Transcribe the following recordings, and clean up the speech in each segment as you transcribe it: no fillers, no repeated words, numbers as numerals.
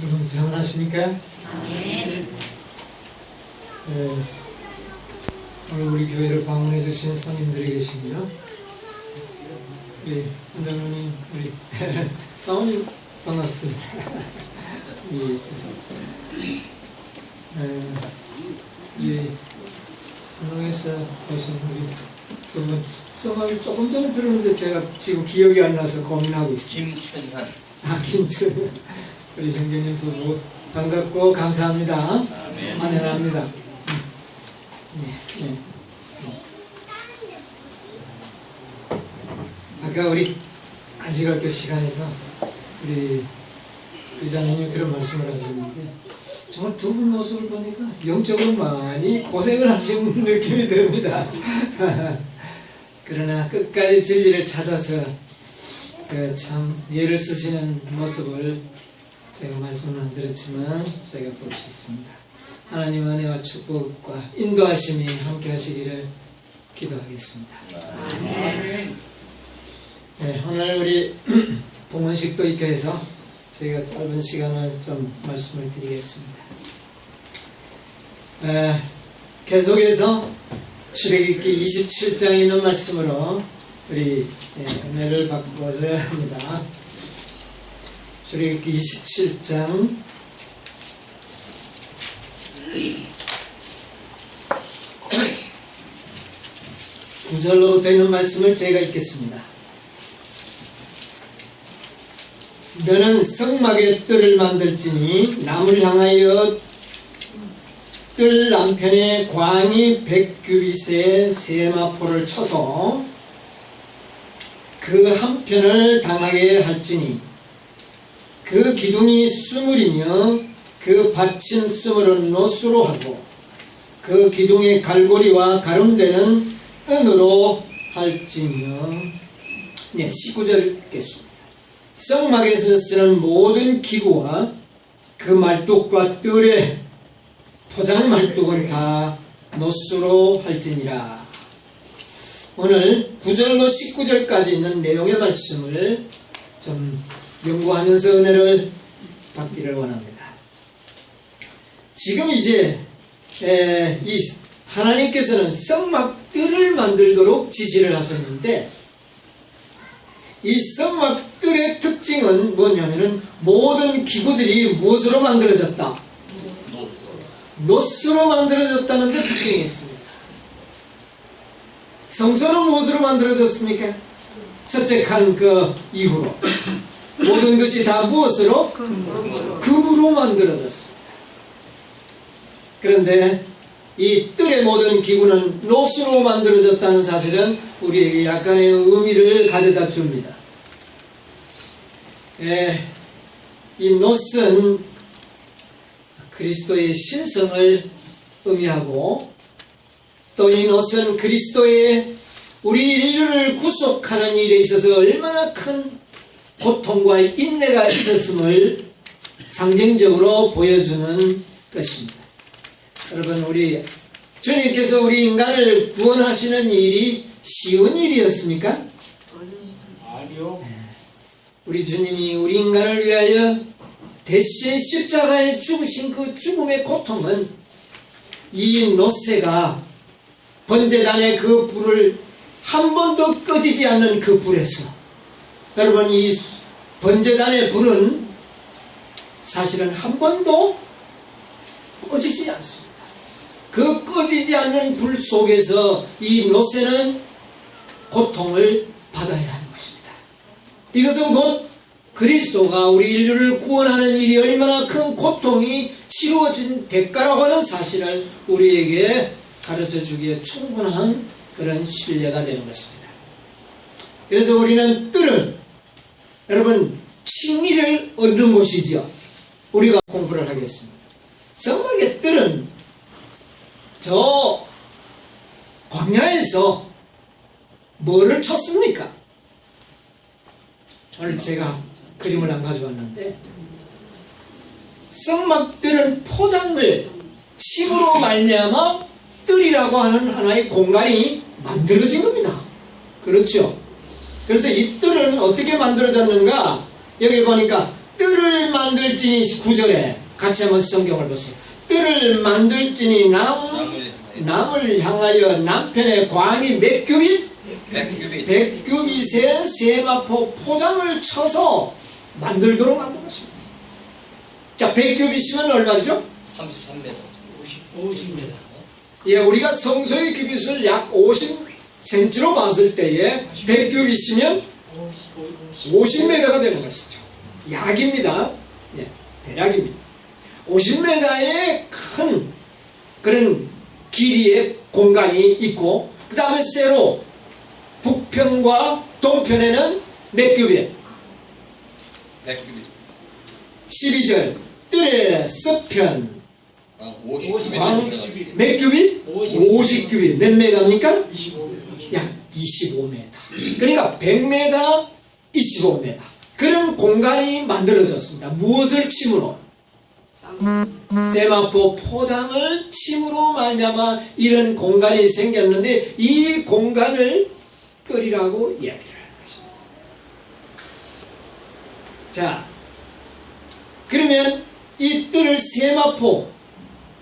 여러분 평안하십니까? 아멘. 오늘 우리 교회를 방문해 주신 성인들이 계시고요. 우리 원장님, 우리 사모님 반갑습니다. 이 한동에서 오신 우리 두 분 성함이 조금 전에 들었는데 제가 지금 기억이 안 나서 고민하고 있습니다. 김춘환. 김춘 우리 형제님 부부 반갑고 감사합니다. 아멘. 환영합니다. 아까 우리 안식학교 시간에도 우리 의장님이 그런 말씀을 하셨는데 정말 두 분 모습을 보니까 영적으로 많이 고생을 하신 느낌이 듭니다. 그러나 끝까지 진리를 찾아서 참 예를 쓰시는 모습을 제가 말씀을 안 드렸지만 제가 볼 수 있습니다. 하나님 은혜와 축복과 인도하심이 함께 하시기를 기도하겠습니다. 아멘. 네, 오늘 우리 봉헌식도 있게 해서 제가 짧은 시간을 좀 말씀을 드리겠습니다. 계속해서 출애굽기 27장에 있는 말씀으로 우리 은혜를 바꿔줘야 합니다. 출애굽기 27장 9절로부터 있는 말씀을 제가 읽겠습니다. 너는 성막에 뜰을 만들지니 남을 향하여 뜰 남편에 광이 100규빗의 세마포를 쳐서 그 한편을 당하게 할지니 그 기둥이 수물이며 그 받침 수물은 노수로 하고 그 기둥의 갈고리와 가름대는 은으로 할지며. 19절 읽겠습니다. 성막에서 쓰는 모든 기구와 그 말뚝과 뜰의 포장 말뚝은 다 노수로 할지니라. 오늘 9절로 19절까지 있는 내용의 말씀을 좀 연구하면서 은혜를 받기를 원합니다. 지금 이제 이 하나님께서는 성막들을 만들도록 지시를 하셨는데 이 성막들의 특징은 뭐냐면은 모든 기구들이 무엇으로 만들어졌다? 노수로 만들어졌다는 데 특징이 있습니다. 성소는 무엇으로 만들어졌습니까? 첫째 칸 그 이후로 모든 것이 다 무엇으로? 금으로 만들어졌습니다. 그런데 이 뜰의 모든 기구는 노수로 만들어졌다는 사실은 우리에게 약간의 의미를 가져다 줍니다. 이 노스는 그리스도의 신성을 의미하고 또 이 노스는 그리스도의 우리 인류를 구속하는 일에 있어서 얼마나 큰 고통과 인내가 있었음을 상징적으로 보여주는 것입니다. 여러분, 우리 주님께서 우리 인간을 구원하시는 일이 쉬운 일이었습니까? 아니요. 우리 주님이 우리 인간을 위하여 대신 십자가에 죽으신 그 죽음의 고통은 이 노새가 번제단의 그 불을 한 번도 꺼지지 않는 그 불에서, 여러분, 이 번제단의 불은 사실은 한 번도 꺼지지 않습니다. 그 꺼지지 않는 불 속에서 이 노새는 고통을 받아야 하는 것입니다. 이것은 곧 그리스도가 우리 인류를 구원하는 일이 얼마나 큰 고통이 치루어진 대가라고 하는 사실을 우리에게 가르쳐 주기에 충분한 그런 신뢰가 되는 것입니다. 그래서 우리는 뜰은 여러분 칭의를 얻는 곳이죠. 우리가 공부를 하겠습니다. 성막의 뜰은 저 광야에서 뭐를 쳤습니까? 오늘 제가 그림을 안 가져왔는데 성막들은 포장을 침으로 말미암아 뜰이라고 하는 하나의 공간이 만들어진 겁니다. 그렇죠? 그래서 이 뜰은 어떻게 만들어졌는가? 여기 보니까 뜰을 만들지니 9절에 같이 한번 성경을 보세요. 뜰을 만들지니 남을 향하여 남편의 광이 몇 규빗? 100규빗의 세마포 포장을 쳐서 만들도록 만들었습니다. 자, 100규빗이면 얼마죠? 33m. 50m. 예, 우리가 성소의 규빗을 약 50cm로 봤을 때에 100규빗이면 50m가 되는 것이죠. 약입니다. 예, 대략입니다. 50m의 큰 그런 길이의 공간이 있고, 그 다음에 세로 북편과 동편에는 몇 규빗? 100규빗. 12절 뜰의 서편 50규빗. 몇 규빗? 50규빗. 몇 메가입니까? 약 25m. 그러니까 100m, 25m. 그런 공간이 만들어졌습니다. 무엇을 침으로? 세마포 포장을 침으로 말미암아 이런 공간이 생겼는데, 이 공간을 뜰이라고 이야기를 하는 것입니다. 자, 그러면 이 뜰을 세마포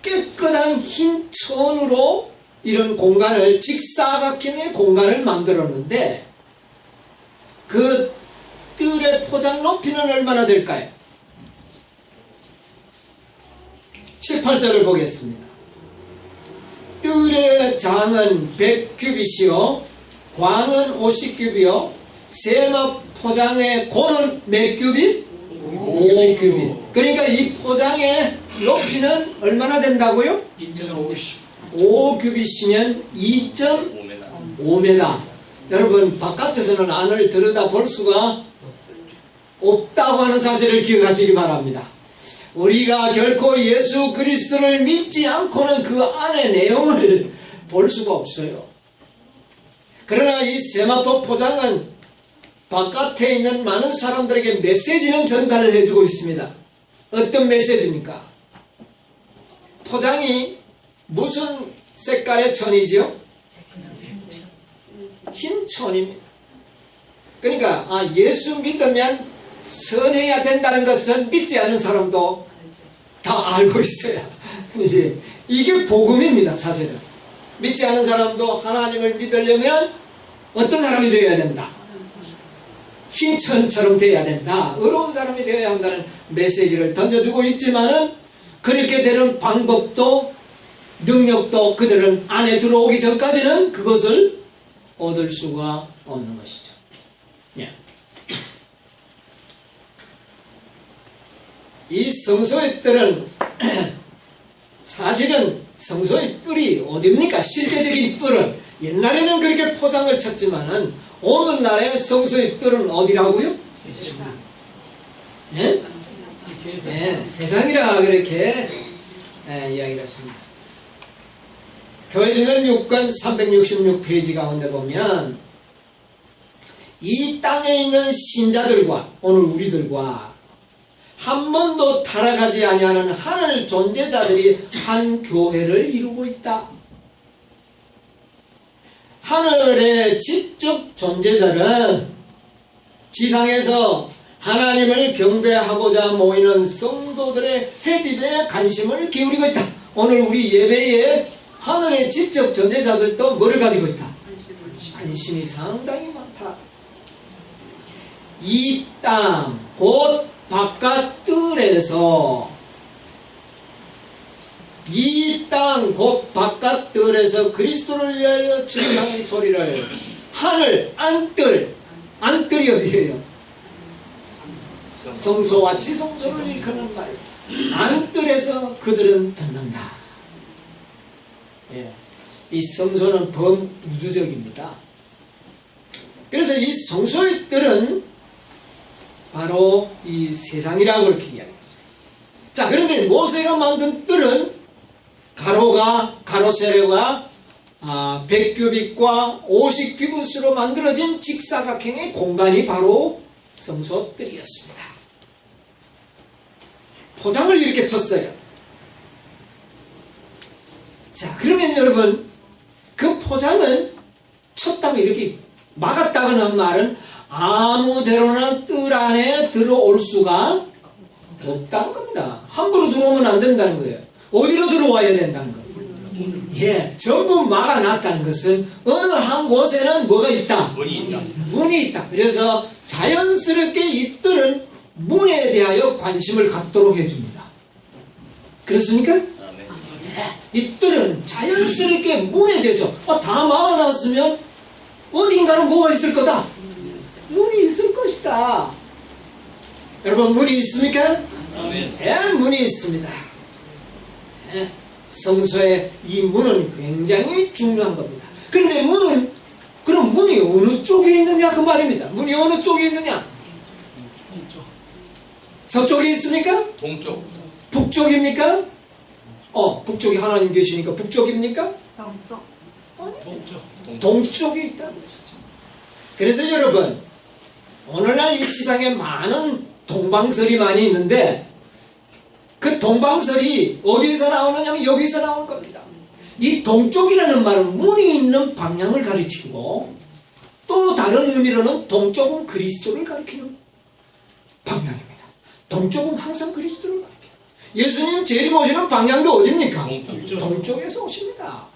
깨끗한 흰 천으로 이런 공간을, 직사각형의 공간을 만들었는데, 그 뜰의 포장 높이는 얼마나 될까요? 18절을 보겠습니다. 뜰의 장은 100규빗이요 광은 50규빗이요 세마 포장의 고는 몇 규빗? 5규빗. 그러니까 이 포장의 높이는 얼마나 된다고요? 5규빗이면 2.5m. 여러분, 바깥에서는 안을 들여다 볼 수가 없다고 하는 사실을 기억하시기 바랍니다. 우리가 결코 예수 그리스도를 믿지 않고는 그 안의 내용을 볼 수가 없어요. 그러나 이 세마포 포장은 바깥에 있는 많은 사람들에게 메시지는 전달을 해주고 있습니다. 어떤 메시지입니까? 포장이 무슨 색깔의 천이죠? 흰 천입니다. 그러니까 예수 믿으면 선해야 된다는 것은 믿지 않는 사람도 다 알고 있어요. 이게 복음입니다. 사실은 믿지 않는 사람도 하나님을 믿으려면 어떤 사람이 되어야 된다? 흰 천처럼 되어야 된다. 의로운 사람이 되어야 한다는 메시지를 던져주고 있지만은, 그렇게 되는 방법도 능력도 그들은 안에 들어오기 전까지는 그것을 얻을 수가 없는 것이죠. 예. 이 성소의 뜰은 사실은 성소의 뜰이 어디입니까? 실제적인 뜰은 옛날에는 그렇게 포장을 쳤지만은 오늘날의 성소의 뜰은 어디라고요? 예? 예, 세상이라 그렇게 이야기를 했습니다. 교회증언 6권 366페이지 가운데 보면, 이 땅에 있는 신자들과 오늘 우리들과 한 번도 타락하지 아니하는 하늘 존재자들이 한 교회를 이루고 있다. 하늘의 지적 존재자는 지상에서 하나님을 경배하고자 모이는 성도들의 회집에 관심을 기울이고 있다. 오늘 우리 예배에 하늘의 지적 존재자들도 뭐를 가지고 있다? 관심이 상당히 많다. 이 땅, 곧 바깥 뜰에서, 이 땅 곧 바깥 뜰에서 그리스도를 위하여 증강의 소리를, 하늘 안뜰, 안뜰이 어디예요? 성소와 지성소를 일컫는 말. 안뜰에서 그들은 듣는다. 예. 이 성소는 범우주적입니다. 그래서 이 성소의 뜰은 바로 이 세상이라고 그렇게 이야기했어요. 자, 그런데 모세가 만든 뜰은 가로 세로가 100규빗과 50규빗으로 만들어진 직사각형의 공간이 바로 성소 뜰이었습니다. 포장을 이렇게 쳤어요. 자, 그러면 여러분, 그 포장은 쳤다고 이렇게 막았다고 하는 말은 아무데로나 뜰 안에 들어올 수가 없다는 겁니다. 함부로 들어오면 안 된다는 거예요. 어디로 들어와야 된다는 겁니다. 예, 전부 막아놨다는 것은 어느 한 곳에는 뭐가 있다? 문이 있다. 문이 있다. 그래서 자연스럽게 이 뜰은 문에 대하여 관심을 갖도록 해줍니다. 그렇습니까? 아멘. 이 뜰은 자연스럽게 문에 대해서 다 막아놨으면 어딘가는 뭐가 있을 거다. 문이 있을 것이다. 여러분 문이 있습니까? 아멘. 예, 문이 있습니다. 예, 성소의 이 문은 굉장히 중요한 겁니다. 그런데 문은 그럼 문이 어느 쪽에 있느냐 그 말입니다. 문이 어느 쪽에 있느냐? 서쪽에 있습니까? 동쪽. 북쪽입니까? 북쪽에 하나님 계시니까 북쪽입니까? 동쪽에 있다는 것이죠. 그래서 여러분 오늘날 이 세상에 많은 동방설이 많이 있는데 그 동방설이 어디에서 나오느냐면 여기서 나온 겁니다. 이 동쪽이라는 말은 문이 있는 방향을 가리키고 또 다른 의미로는 동쪽은 그리스도를 가리키는 방향입니다. 동쪽은 항상 그리스도를 가리켜요. 예수님 재림 오시는 방향도 어디입니까? 동쪽에서 오십니다.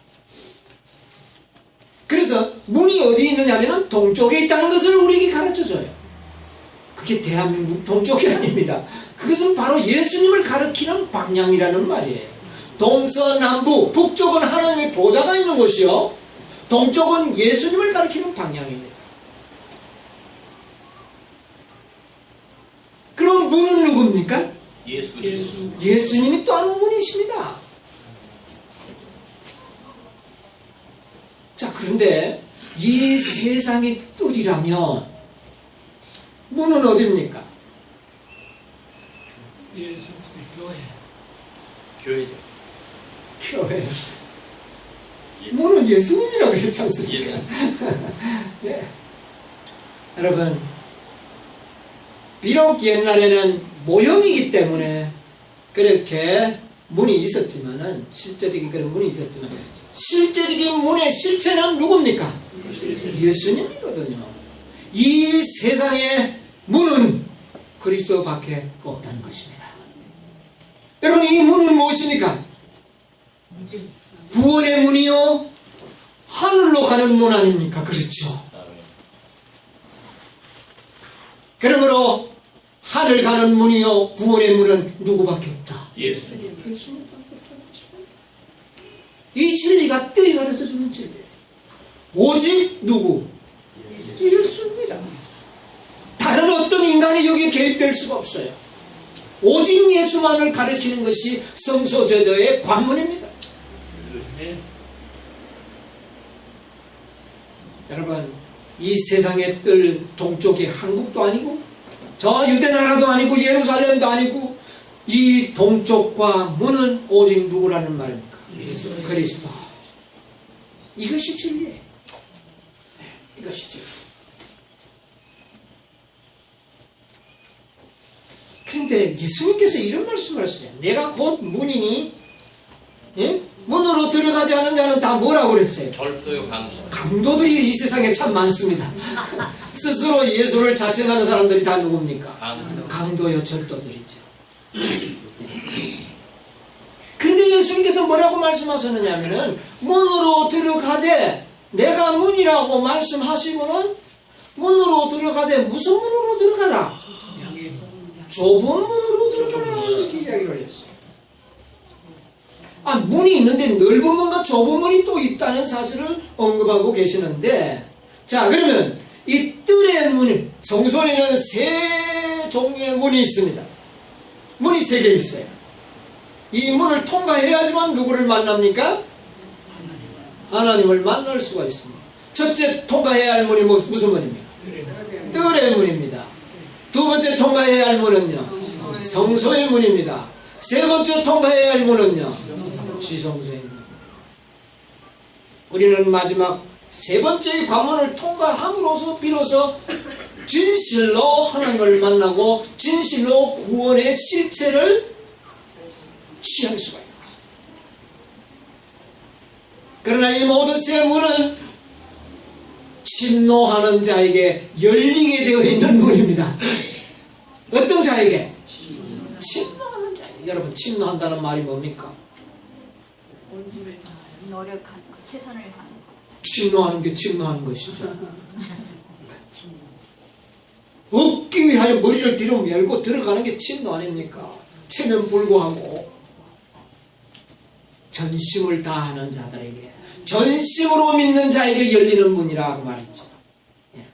그래서 문이 어디 있느냐면 동쪽에 있다는 것을 우리에게 가르쳐줘요. 그게 대한민국 동쪽이 아닙니다. 그것은 바로 예수님을 가리키는 방향이라는 말이에요. 동서남북, 북쪽은 하나님의 보좌가 있는 곳이요, 동쪽은 예수님을 가리키는 방향입니다. 그럼 문은 누굽니까? 예수. 예수님이 또한 문이십니다. 자, 그런데 이 세상의 뜰이라면 문은 어디입니까? 예수 교회. 교회죠. 교회. 문은 예수님이라고 그랬지 않습니까? 예. 여러분, 비록 옛날에는 모형이기 때문에 그렇게 문이 있었지만은, 실제적인 그런 문이 있었지만, 실제적인 문의 실체는 누굽니까? 예수님이거든요. 이 세상의 문은 그리스도밖에 없다는 것입니다. 여러분, 이 문은 무엇입니까? 구원의 문이요, 하늘로 가는 문 아닙니까? 그렇죠. 그러므로 하늘 가는 문이요, 구원의 문은 누구밖에 없다? 예수. 이 진리가 뜰이 가르쳐주는 진리예요. 오직 누구? 예수입니다. 다른 어떤 인간이 여기에 개입될 수가 없어요. 오직 예수만을 가르치는 것이 성소제도의 관문입니다. 여러분, 이 세상의 뜰 동쪽이 한국도 아니고 저 유대나라도 아니고 예루살렘도 아니고 이 동쪽과 문은 오직 누구라는 말입니까? 그리스도. 이것이 진리예요. 네, 이것이 진리. 그런데 예수님께서 이런 말씀을 하시죠. 내가 곧 문이니, 예? 문으로 들어가지 않은 자는 다 뭐라고 그랬어요? 절도요, 강도. 강도들이 이 세상에 참 많습니다. 스스로 예수를 자청하는 사람들이 다 누굽니까? 강도요, 절도들이죠. 그런데 예수님께서 뭐라고 말씀하셨느냐 하면은, 문으로 들어가되, 내가 문이라고 말씀하시고는, 문으로 들어가되, 무슨 문으로 들어가라? 좁은 문으로 들어가라. 이렇게 이야기를 했어요. 문이 있는데 넓은 문과 좁은 문이 또 있다는 사실을 언급하고 계시는데, 자, 그러면 이 뜰의 문이, 성소에는 세 종류의 문이 있습니다. 문이 세 개 있어요. 이 문을 통과해야지만 누구를 만납니까? 하나님을 만날 수가 있습니다. 첫째 통과해야 할 문이 무슨 문입니까? 뜰의 문입니다. 두 번째 통과해야 할 문은요, 성소의 문입니다. 세 번째 통과해야 할 문은요, 지성소의 문. 우리는 마지막 세 번째의 관문을 통과함으로써 비로소 진실로 하나님을 만나고 진실로 구원의 실체를 취할 수가 있는 것입니다. 그러나 이 모든 세 문은 침노하는 자에게 열리게 되어 있는 문입니다. 어떤 자에게? 여러분 침노한다는 말이 뭡니까? 노력하는 거, 최선을 하는 거. 침노하는 게 침노하는 것이죠. 얻기 위하여 머리를 뒤로 밀고 들어가는 게 침노 아닙니까? 체면 불구하고 전심을 다하는 자들에게, 전심으로 믿는 자에게 열리는 문이라 그 말이죠. 예.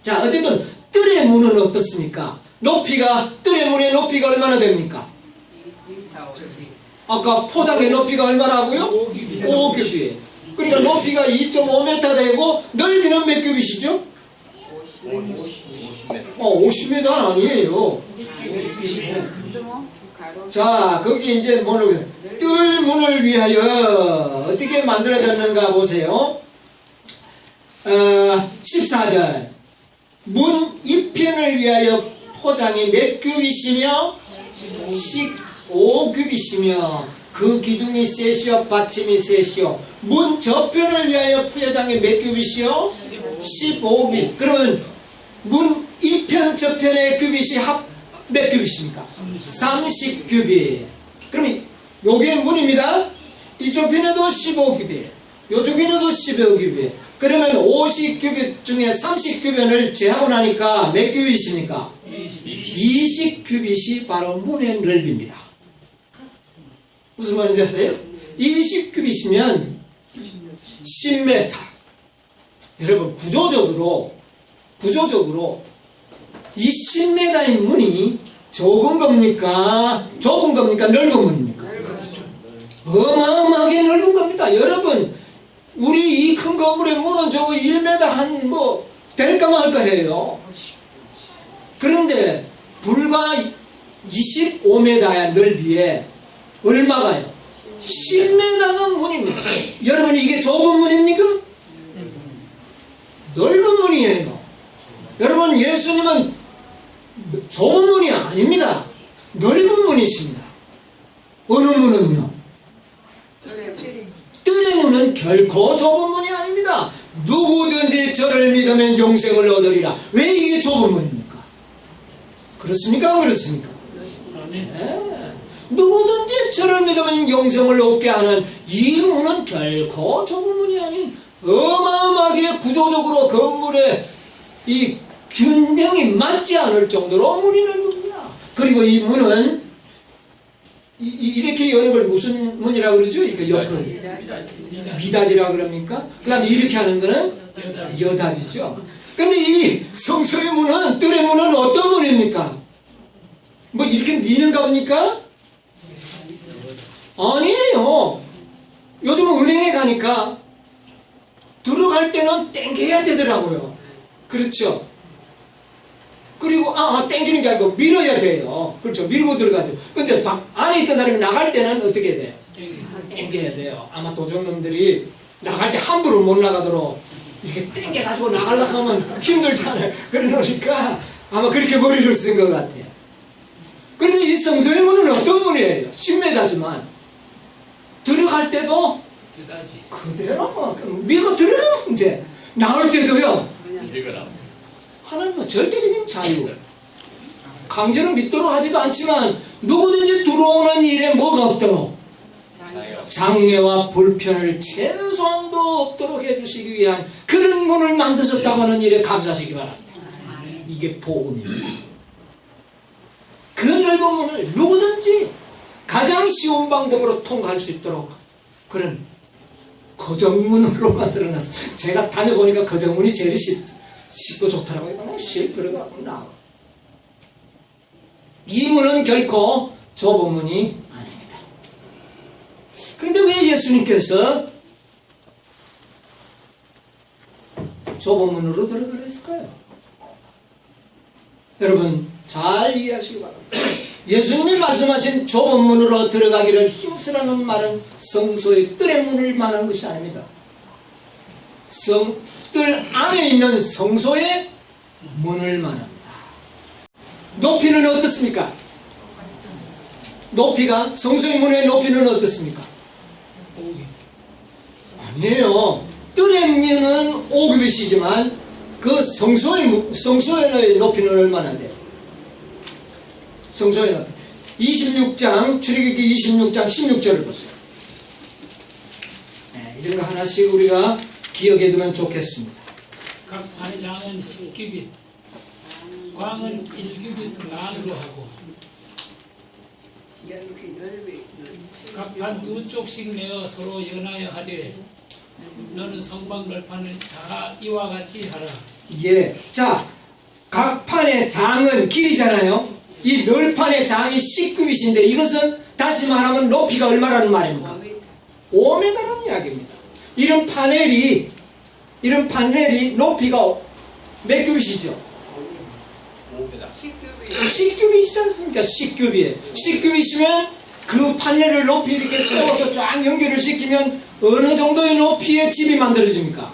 자, 어쨌든 뜰의 문은 어떻습니까? 높이가, 뜰의 문의 높이가 얼마나 됩니까? 아까 포장의 높이가 얼마라고요? 5규빗. 그러니까 높이가 2.5m 되고 넓이는 몇 규빗이죠? 50m 아니에요. 자, 거기 이제 문을, 뜰 문을 위하여 어떻게 만들어졌는가 보세요. 14절. 문 이편을 위하여 포장이 몇 규빗이며 15규빗이며 그 기둥이 셋이요 받침이 셋이요 문 저편을 위하여 포장이 몇 규빗이요? 15규빗. 그러면 문 이편 저편의 규빗이 합 몇 규빗입니까? 30규빗. 그러면 요게 문입니다. 이쪽 편에도 15규빗, 요쪽 편에도 15규빗. 그러면 50규빗 중에 30규빗을 제하고 나니까 몇 규빗입니까? 20규빗이 바로 문의 넓이입니다. 무슨 말인지 아세요? 20규빗이면 10m. 여러분 구조적으로 이 10m의 문이 좁은 겁니까? 넓은 문입니까? 어마어마하게 넓은 겁니다. 여러분, 우리 이 큰 건물의 문은 저거 1m 한 뭐 될까 말까 해요. 그런데 불과 25m의 넓이에 얼마가요? 10m가 문입니다. 여러분, 이게 좁은 문입니까? 넓은 문이에요. 여러분, 예수님은 좁은 문이 아닙니다. 넓은 문이십니다. 어느 문은요? 뜰의 문은 결코 좁은 문이 아닙니다. 누구든지 저를 믿으면 영생을 얻으리라. 왜 이게 좁은 문입니까? 그렇습니까? 안 그렇습니까? 네. 누구든지 저를 믿으면 영생을 얻게 하는 이 문은 결코 좁은 문이 아닌 어마어마하게 구조적으로 건물의 이 균형이 맞지 않을 정도로 문이 넓습니다. 그리고 이 문은 이렇게 여는 걸 무슨 문이라고 그러죠? 이거 옆으로 미닫이라고 그럽니까? 그 다음에 이렇게 하는 거는 여닫이죠. 근데 이 성소의 문은, 뜰의 문은 어떤 문입니까? 뭐 이렇게 미는 겁니까? 아니에요. 요즘은 은행에 가니까 들어갈 때는 땡겨야 되더라고요. 그렇죠? 그리고 땡기는 게 아니고 밀어야 돼요. 그렇죠? 밀고 들어가죠. 근데 안에 있던 사람이 나갈 때는 어떻게 돼요? 땡겨야 돼요. 아마 도적놈들이 나갈 때 함부로 못 나가도록 이렇게 땡겨가지고 나가려고 하면 힘들잖아요. 그러니까 아마 그렇게 머리를 쓴 것 같아요. 그런데 이 성소의 문은 어떤 문이에요? 10m지만 들어갈 때도 그대로 밀고 들어가면 돼. 나올 때도요. 하나님은 절대적인 자유, 강제로 믿도록 하지도 않지만 누구든지 들어오는 일에 뭐가 없도록 장애와 불편을 최소한도 없도록 해주시기 위한 그런 문을 만드셨다고 하는 일에 감사하시기 바랍니다. 이게 복음입니다. 그 넓은 문을 누구든지 가장 쉬운 방법으로 통과할 수 있도록 그런 거정문으로 만들어놨어요. 제가 다녀보니까 거정문이 제일 쉽고 좋더라고요. 그냥 실 들어가고 나와. 이 문은 결코 좁은 문이 아닙니다. 그런데 왜 예수님께서 좁은 문으로 들어가려 했을까요? 여러분 잘 이해하시기 바랍니다. 예수님이 말씀하신 좁은 문으로 들어가기를 힘쓰라는 말은 성소의 뜰의 문을 말하는 것이 아닙니다. 뜰 안에 있는 성소의 문을 말합니다. 높이는 어떻습니까? 높이가, 성소의 문의 높이는 어떻습니까? 아니에요. 뜰의 문은 5규빗이지만 그 성소의 높이는 얼마나 돼요? 성소의 높이. 26장 출애굽기 26장 16절을 보세요. 네, 이런 거 하나씩 우리가 기억해 두면 좋겠습니다. 각 판의 장은 10규빗, 광은 1규빗 만으로 하고 각 판 두 쪽씩 내어 서로 연하여 하되 너는 성막 널판을 다 이와 같이 하라. 예. 자, 각 판의 장은 길이잖아요. 이 널판의 장이 10규빗인데 이것은 다시 말하면 높이가 얼마라는 말입니까? 5m라는 이야기입니다. 이런 파넬이 높이가 몇 규빗이죠? 5m. 10규빗이지 않습니까? 10규빗. 10규빗이면 그 판넬을 높이 이렇게 세워서 쫙 연결을 시키면 어느 정도의 높이의 집이 만들어집니까?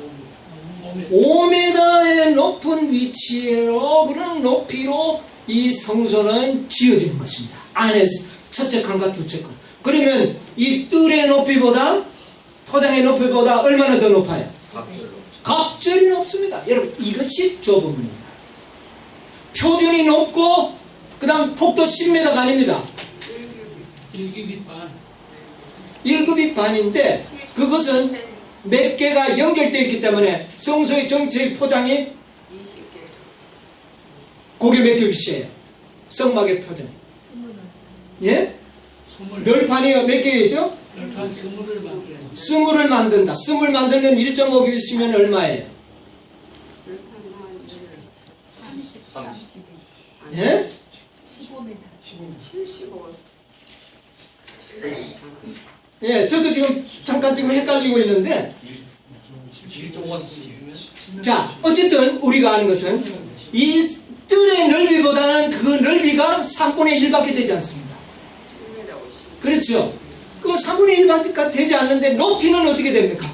5m의 높은 위치로 그런 높이로 이 성소는 지어지는 것입니다. 안에 첫째 칸과 둘째 칸. 그러면 이 뜰의 높이보다 포장의 높이보다 얼마나 더 높아요? 갑절이 높습니다. 여러분 이것이 좁음입니다. 표준이 높고 그 다음 폭도 10m가 아닙니다. 1규빗 반. 1급이 반인데 그것은 몇 개가 연결되어 있기 때문에 성소의 전체의 포장이 20개. 그게 몇 규빗이에요? 성막의 포장. 예? 20. 널판이 몇 개죠? 널판 20을 만들어. 20을 만든다. 20을 만들면 1.5규빗이면 얼마예요? 30. 예? 75. 예, 저도 지금 잠깐 헷갈리고 있는데 1.5가 자, 어쨌든 우리가 아는 것은 이 뜰의 넓이보다는 그 넓이가 3분의 1밖에 되지 않습니다. 7m 50. 그렇죠? 그럼 3분의 1밖에 되지 않는데 높이는 어떻게 됩니까?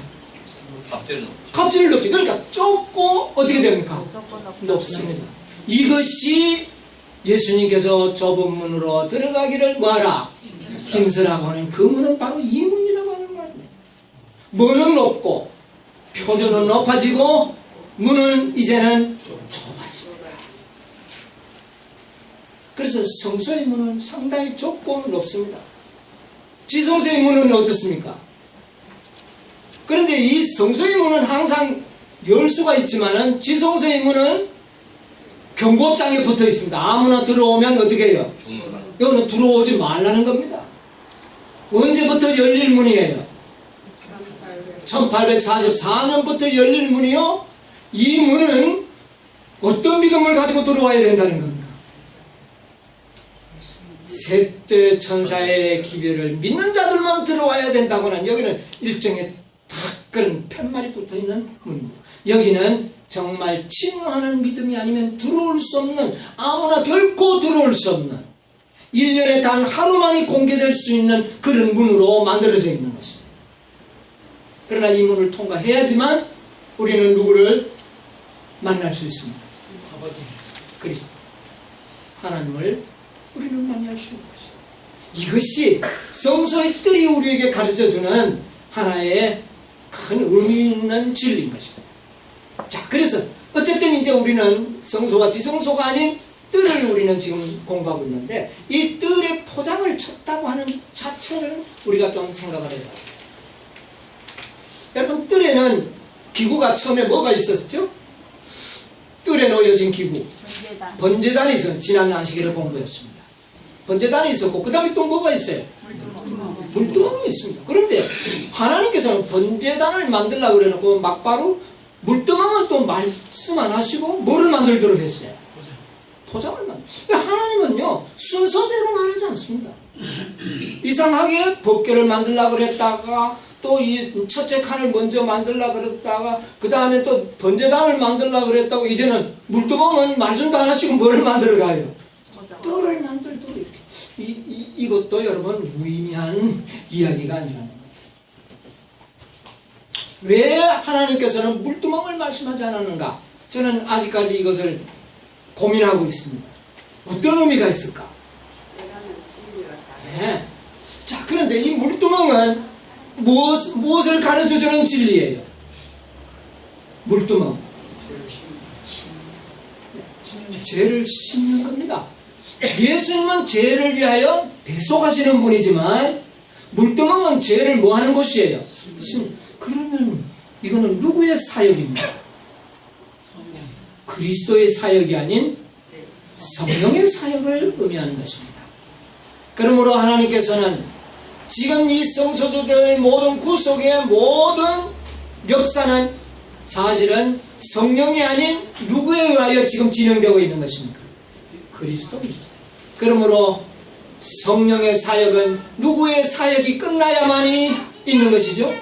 갑절은 갑질을 높지. 그러니까 좁고 어떻게 됩니까? 무조건 높 높습니다. 이것이 예수님께서 좁은 문으로 들어가기를 뭐하라? 힘쓰라고 하는 그 문은 바로 이 문이라고 하는 말입니다. 문은 높고 표준은 높아지고 문은 이제는 좁아집니다. 그래서 성소의 문은 상당히 좁고 높습니다. 지성소의 문은 어떻습니까? 그런데 이 성소의 문은 항상 열 수가 있지만은 지성소의 문은 경고장에 붙어 있습니다. 아무나 들어오면 어떻게 해요? 죽는다. 여기는 들어오지 말라는 겁니다. 언제부터 열릴 문이에요? 1844년부터 열릴 문이요. 이 문은 어떤 믿음을 가지고 들어와야 된다는 겁니다. 셋째 천사의 기별을 믿는 자들만 들어와야 된다고는 여기는 일종의 탁 그런 팻말이 붙어있는 문입니다. 여기는 정말 진화하는 믿음이 아니면 들어올 수 없는, 아무나 결코 들어올 수 없는 1년에 단 하루만이 공개될 수 있는 그런 문으로 만들어져 있는 것입니다. 그러나 이 문을 통과해야지만 우리는 누구를 만날 수 있습니다. 아버지. 그리스도 하나님을 우리는 만날 수 있는 것입니다. 이것이 성소의 뜰이 우리에게 가르쳐주는 하나의 큰 의미 있는 진리인 것입니다. 자, 그래서 어쨌든 이제 우리는 성소와 지성소가 아닌 뜰을 우리는 지금 공부하고 있는데 이 뜰의 포장을 쳤다고 하는 자체를 우리가 좀 생각을 해야 합니다. 여러분, 뜰에는 기구가 처음에 뭐가 있었죠? 뜰에 놓여진 기구, 번제단, 번제단이 있었어요. 지난 안식일에 공부했습니다. 번제단이 있었고 그 다음에 또 뭐가 있어요? 물두멍이 있습니다. 그런데 하나님께서는 번제단을 만들려고 그래놓고 막바로 물두멍은 또 말씀 안 하시고 뭐를 만들도록 했어요? 포장을 만들. 하나님은요 순서대로 말하지 않습니다. 이상하게 법궤를 만들려고 그랬다가 또 이 첫째 칸을 먼저 만들려고 그랬다가 그 다음에 또 번제단을 만들려고 그랬다고 이제는 물두멍은 말씀도 안 하시고 뭐를 만들어 가요? 뜰을 만들도록 이렇게. 이것도 여러분 무의미한 이야기가 아니라는 겁니다. 왜 하나님께서는 물두멍을 말씀하지 않았는가? 저는 아직까지 이것을 고민하고 있습니다. 어떤 의미가 있을까? 내가는 진리가 다. 네. 자, 그런데 이 물두멍은 무엇을 가르쳐주는 진리예요? 물두멍. 죄를 씻는 겁니다. 예수님은 죄를 위하여 대속하시는 분이지만 물두멍은 죄를 뭐 하는 곳이에요? 그러면 이거는 누구의 사역입니까? 그리스도의 사역이 아닌 성령의 사역을 의미하는 것입니다. 그러므로 하나님께서는 지금 이 성소들의 모든 구속의 모든 역사는 사실은 성령이 아닌 누구에 의하여 지금 진행되고 있는 것입니까? 그리스도입니다. 그러므로 성령의 사역은 누구의 사역이 끝나야만이 있는 것이죠?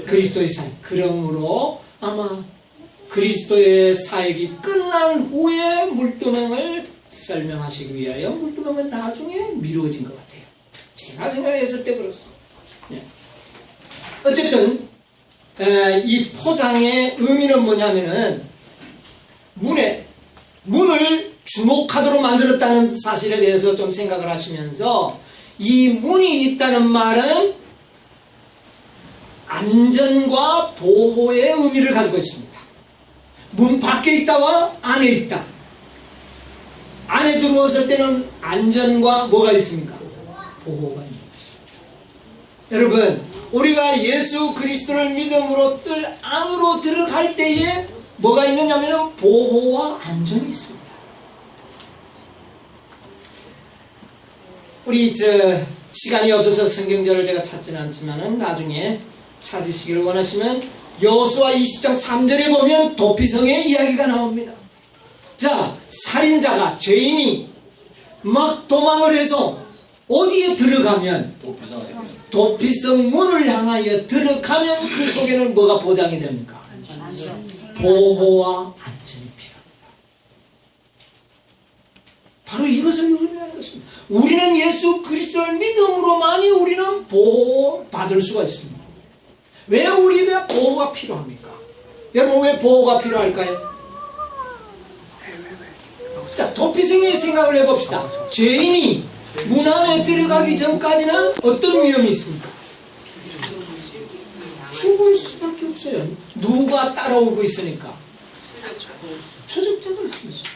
그리스도의 사역. 그러므로 아마 그리스도의 사역이 끝난 후에 물두멍을 설명하시기 위하여 물두멍은 나중에 미루어진 것 같아요. 제가 생각했을 때 그렇습니다. 어쨌든 이 포장의 의미는 뭐냐면은 문을 주목하도록 만들었다는 사실에 대해서 좀 생각을 하시면서 이 문이 있다는 말은 안전과 보호의 의미를 가지고 있습니다. 문 밖에 있다와 안에 있다. 안에 들어왔을 때는 안전과 뭐가 있습니까? 보호가 있는 것입니다. 여러분, 우리가 예수 그리스도를 믿음으로 뜰 안으로 들어갈 때에 뭐가 있느냐면 보호와 안전이 있습니다. 우리 시간이 없어서 성경절을 제가 찾지는 않지만은 나중에 찾으시기를 원하시면 여호수아 20장 3절에 보면 도피성의 이야기가 나옵니다. 자, 살인자가 죄인이 막 도망을 해서 어디에 들어가면 도피성 문을 향하여 들어가면 그 속에는 뭐가 보장이 됩니까? 보호와 안전이 필요합니다. 바로 이것을 의미하는 것입니다. 우리는 예수 그리스도를 믿음으로만이 우리는 보호받을 수가 있습니다. 왜 우리가 보호가 필요합니까? 여러분, 왜 보호가 필요할까요? 자, 도피성의 생각을 해봅시다. 죄인이 문 안에 들어가기 전까지는 어떤 위험이 있습니까? 죽을 수밖에 없어요. 누가 따라오고 있으니까. 추적자가 있습니다.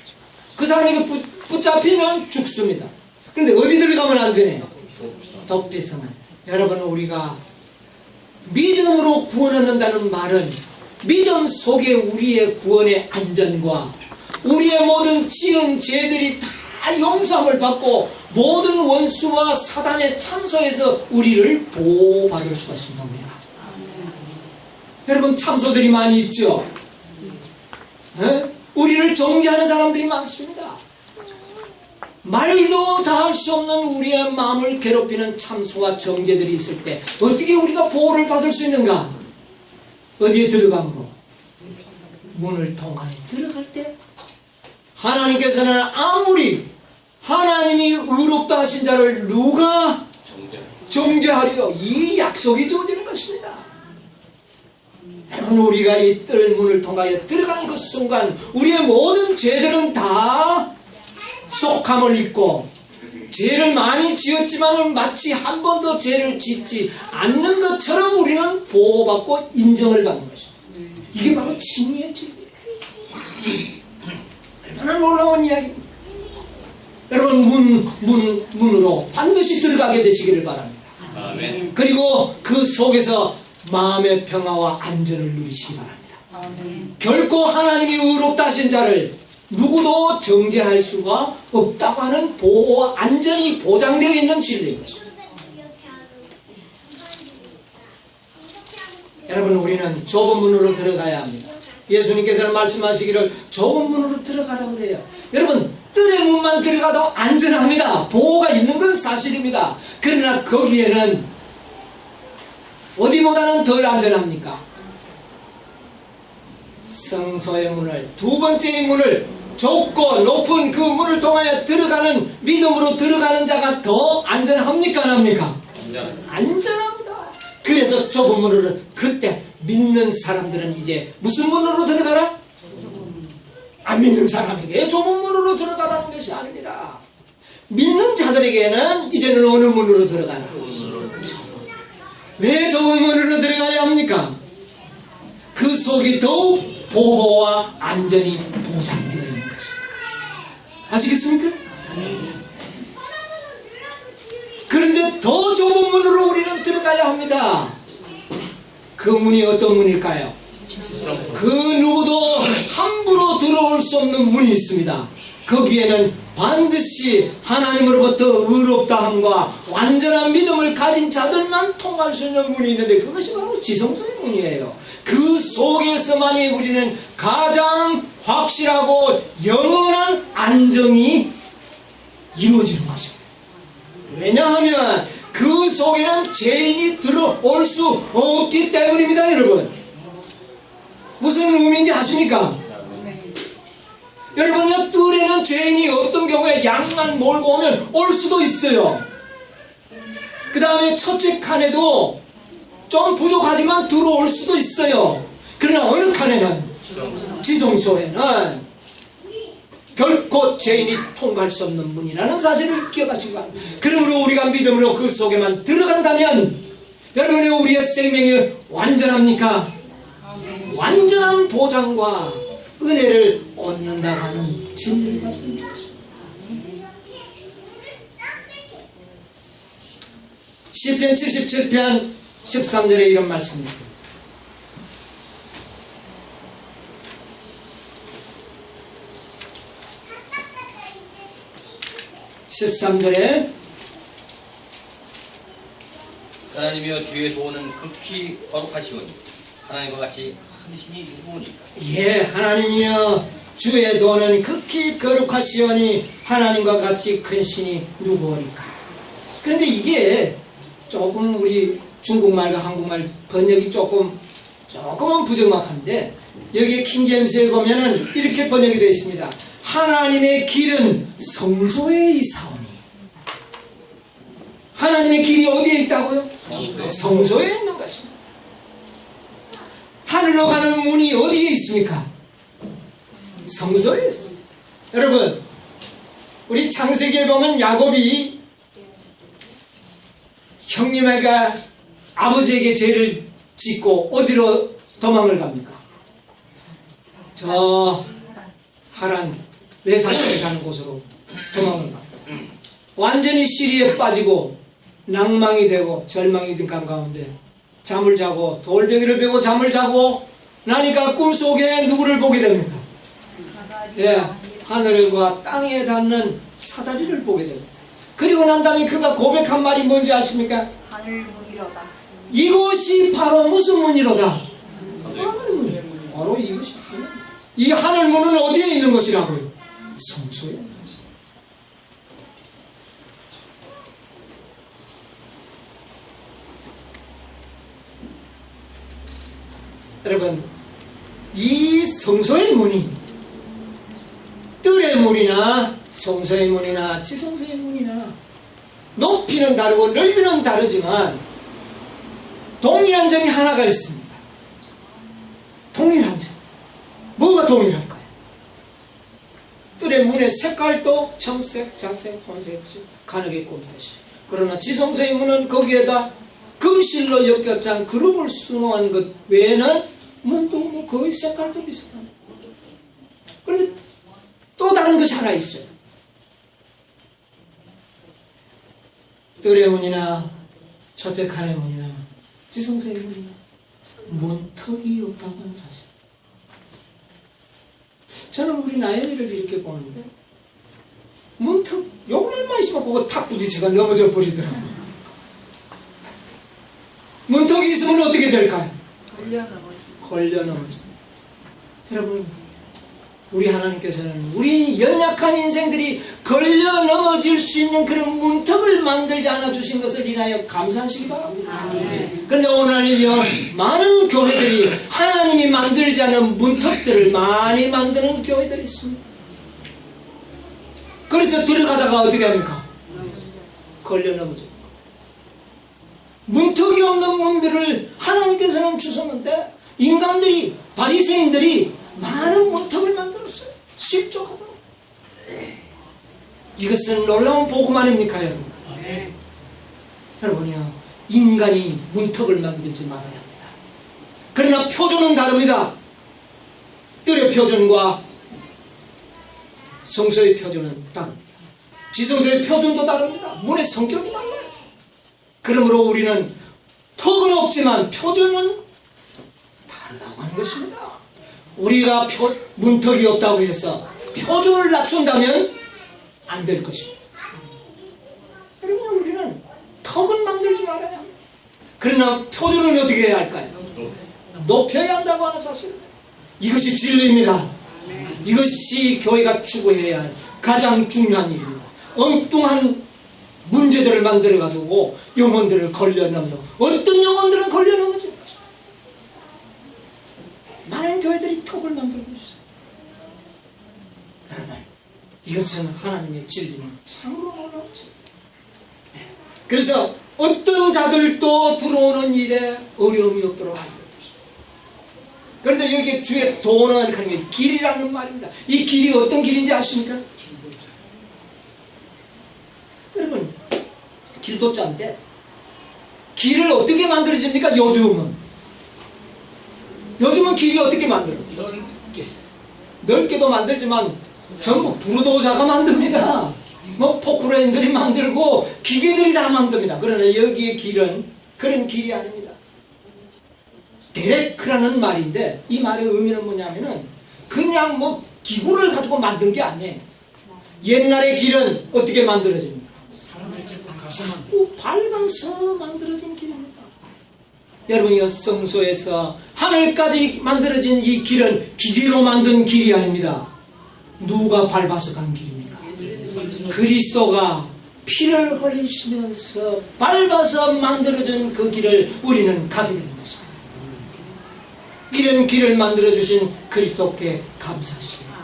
그 사람이 붙잡히면 죽습니다. 그런데 어디 들어가면 안 되네요? 도피성은. 여러분, 우리가 믿음으로 구원 얻는다는 말은 믿음 속에 우리의 구원의 안전과 우리의 모든 지은 죄들이 다 용서함을 받고 모든 원수와 사단의 참소에서 우리를 보호받을 수가 있습니다. 여러분, 참소들이 많이 있죠? 우리를 정죄하는 사람들이 많습니다. 말도 다 할 수 없는 우리의 마음을 괴롭히는 참소와 정죄들이 있을 때 어떻게 우리가 보호를 받을 수 있는가? 어디에 들어감으로? 문을 통하여 들어갈 때 하나님께서는 아무리 하나님이 의롭다 하신 자를 누가 정죄하리요? 이 약속이 주어지는 것입니다. 여러분, 우리가 이 뜰 문을 통하여 들어가는 그 순간 우리의 모든 죄들은 다 속함을 입고 죄를 많이 지었지만 마치 한 번도 죄를 짓지 않는 것처럼 우리는 보호받고 인정을 받는 것입니다. 이게 바로 진리의 진리예요. 얼마나 놀라운 이야기입니까? 여러분, 문으로 반드시 들어가게 되시기를 바랍니다. 아멘. 그리고 그 속에서 마음의 평화와 안전을 누리시기 바랍니다. 결코 하나님이 의롭다 하신 자를 누구도 정죄할 수가 없다고 하는 보호와 안전이 보장되어 있는 진리인 것입니다. 여러분, 우리는 좁은 문으로 들어가야 합니다. 예수님께서는 말씀하시기를 좁은 문으로 들어가라고 그래요. 여러분, 뜰의 문만 들어가도 안전합니다. 보호가 있는 건 사실입니다. 그러나 거기에는 어디보다는 덜 안전합니까? 성소의 문을, 두 번째의 문을, 좁고 높은 그 문을 통하여 들어가는, 믿음으로 들어가는 자가 더 안전합니까? 안 합니까? 안전합니다. 그래서 좁은 문으로, 그때 믿는 사람들은 이제 무슨 문으로 들어가라? 안 믿는 사람에게 좁은 문으로 들어가라는 것이 아닙니다. 믿는 자들에게는 이제는 어느 문으로 들어가라? 왜 좁은 문으로 들어가야 합니까? 그 속이 더욱 보호와 안전이 보장되어 있는 것입니다. 아시겠습니까? 들어가야 합니다. 그 문이 어떤 문일까요? 그 누구도 함부로 들어올 수 없는 문이 있습니다. 거기에는 반드시 하나님으로부터 의롭다함과 완전한 믿음을 가진 자들만 통할 수 있는 문이 있는데, 그것이 바로 지성소의 문이에요. 그 속에서만이 우리는 가장 확실하고 영원한 안정이 이루어지는 것입니다. 왜냐하면 그 속에는 죄인이 들어올 수 없기 때문입니다. 여러분, 무슨 의미인지 아십니까? 여러분요, 뜰에는 죄인이 어떤 경우에 양만 몰고 오면 올 수도 있어요. 그 다음에 첫째 칸에도 좀 부족하지만 들어올 수도 있어요. 그러나 어느 칸에는, 지성소에는 결코 죄인이 통과할 수 없는 문이라는 사실을 기억하시기 바랍니다. 그러므로 우리가 믿음으로 그 속에만 들어간다면 여러분의 우리의 생명이 완전합니까? 완전한 보장과 은혜를 얻는다고 하는 진리를 가지고 있습니다. 시편 77편 13절에 이런 말씀이 있습니다. (13절에) 하나님이여 주의 도는 극히 거룩하시오니 하나님과 같이 큰 신이 누구오니까. 예, 하나님이여 주의 도는 극히 거룩하시오니 하나님과 같이 큰 신이 누구오니까. 그런데 이게 조금 우리 중국말과 한국말 번역이 조금은 부정확한데, 여기 킹제임스에 보면은 이렇게 번역이 되어 있습니다. 하나님의 길은 성소에 있사오니. 하나님의 길이 어디에 있다고요? 성소에 있는 것입니다. 하늘로 가는 문이 어디에 있습니까? 성소에 있습니다. 여러분, 우리 창세기에 보면 야곱이 형님에게, 아버지에게 죄를 짓고 어디로 도망을 갑니까? 저 하란 외산 쪽에 사는 곳으로 도망을 갑니다. 완전히 시리에 빠지고 낭망이 되고 절망이 든 가운데 잠을 자고 돌베개를 베고 잠을 자고 나니까 꿈속에 누구를 보게 됩니까? 예, 하늘과 땅에 닿는 사다리를 보게 됩니다. 그리고 난 다음에 그가 고백한 말이 뭔지 아십니까? 하늘문이로다. 이것이 바로 무슨 문이로다? 하늘문. 바로 이것이 하늘문. 이 하늘문은 어디에 있는 것이라고요? 성소에 있는 것입니다. 여러분, 이 성소의 문이 뜰의 문이나 성소의 문이나 지성소의 문이나 높이는 다르고 넓이는 다르지만 동일한 점이 하나가 있습니다. 동일한 점. 뭐가 동일할까요? 뜰의 문의 색깔도 청색, 자색, 혼색, 가늘게 꾸민 것이. 그러나 지성소의 문은 거기에다 금실로 엮였던 그룹을 수놓은 것 외에는 문도 뭐 거의 색깔도 비슷합니다. 그런데 또 다른 것이 하나 있어요. 뜰의 문이나 첫째 칸의 문이나 지성소의 문이나 문턱이 없다고 하는 사실. 저는 우리 나연이를 이렇게 보는데 문턱 요걸만 있으면 그거 탁 부딪혀가 넘어져 버리더라고요. 문턱이 있으면 어떻게 될까요? 걸려 넘어져. 여러분, 우리 하나님께서는 우리 연약한 인생들이 걸려 넘어질 수 있는 그런 문턱을 만들지 않아 주신 것을 인하여 감사하시기 바랍니다. 그런데 오늘요, 많은 교회들이 하나님이 만들지 않은 문턱들을 많이 만드는 교회들이 있습니다. 그래서 들어가다가 어떻게 합니까? 걸려 넘어집니다. 문턱이 없는 문들을 하나님께서는 주셨는데 인간들이, 바리새인들이 많은 문턱을 만들었어요. 실족하도록. 이것은 놀라운 복음 아닙니까, 여러분? 여러분이요, 인간이 문턱을 만들지 말아야 합니다. 그러나 표준은 다릅니다. 뜰의 표준과 성소의 표준은 다릅니다. 지성소의 표준도 다릅니다. 문의 성격이 달라요. 그러므로 우리는 없지만 표준은 다르다고 하는 것입니다. 우리가 문턱이 없다고 해서 표준을 낮춘다면 안 될 것입니다. 여러분, 우리는 턱은 만들지 말아야 합니다. 그러나 표준은 어떻게 해야 할까요? 높여야 한다고 하는 사실. 이것이 진리입니다. 이것이 교회가 추구해야 할 가장 중요한 일입니다. 엉뚱한 문제들을 만들어가지고 영혼들을 걸려넘는, 어떤 영혼들은 걸려넘어지는 것입니다. 많은 교회들이 턱을 만들고 있어요. 여러분, 이것은 하나님의 진리는 참으로 놀랍죠. 그래서 어떤 자들도 들어오는 일에 어려움이 없도록 만들어 주십시오. 그런데 여기 주의 도는 하는 게 길이라는 말입니다. 이 길이 어떤 길인지 아십니까? 여러분, 길도 짠데 길을 어떻게 만들어집니까? 요즘은 길이 어떻게 만들어요? 넓게도 만들지만 전부 부르도자가 만듭니다. 뭐 포크레인들이 만들고 기계들이 다 만듭니다. 그러나 여기의 길은 그런 길이 아닙니다. 데레크라는 말인데 이 말의 의미는 뭐냐면은 그냥 뭐 기구를 가지고 만든 게 아니에요. 옛날의 길은 어떻게 만들어집니까? 밟아서 만들어진 길입니다. 여러분, 이 성소에서 하늘까지 만들어진 이 길은 기계로 만든 길이 아닙니다. 누가 밟아서 간 길입니까? 그리스도가 피를 흘리시면서 밟아서 만들어진 그 길을 우리는 가게 되는 것입니다. 이런 길을 만들어주신 그리스도께 감사하십니다.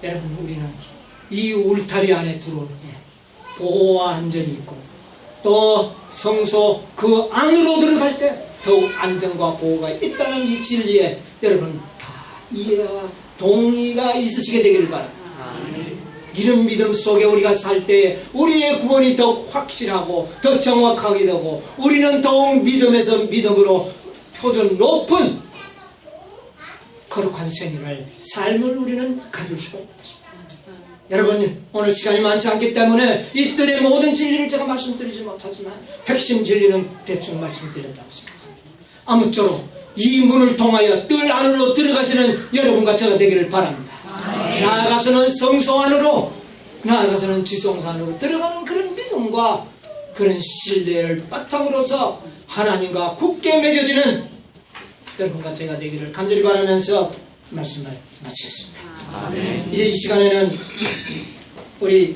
여러분, 우리는 이 울타리 안에 들어올 때 보호와 안전이 있고 또 성소 그 안으로 들어갈 때 더욱 안전과 보호가 있다는 이 진리에 여러분 다 이해와 동의가 있으시게 되기를 바랍니다. 이런 믿음 속에 우리가 살 때 우리의 구원이 더욱 확실하고 더 정확하게 되고 우리는 더욱 믿음에서 믿음으로 표준 높은 거룩한 생활을 삶을 우리는 가질 수가 있습니다. 여러분, 오늘 시간이 많지 않기 때문에 이 뜰의 모든 진리를 제가 말씀드리지 못하지만 핵심 진리는 대충 말씀드렸다고 생각합니다. 아무쪼록 이 문을 통하여 뜰 안으로 들어가시는 여러분과 제가 되기를 바랍니다. 나아가서는 성소 안으로, 나아가서는 지성소 안으로 들어가는 그런 믿음과 그런 신뢰를 바탕으로서 하나님과 굳게 맺어지는 여러분과 제가 되기를 간절히 바라면서 말씀을 마치겠습니다. 이제 이 시간에는 우리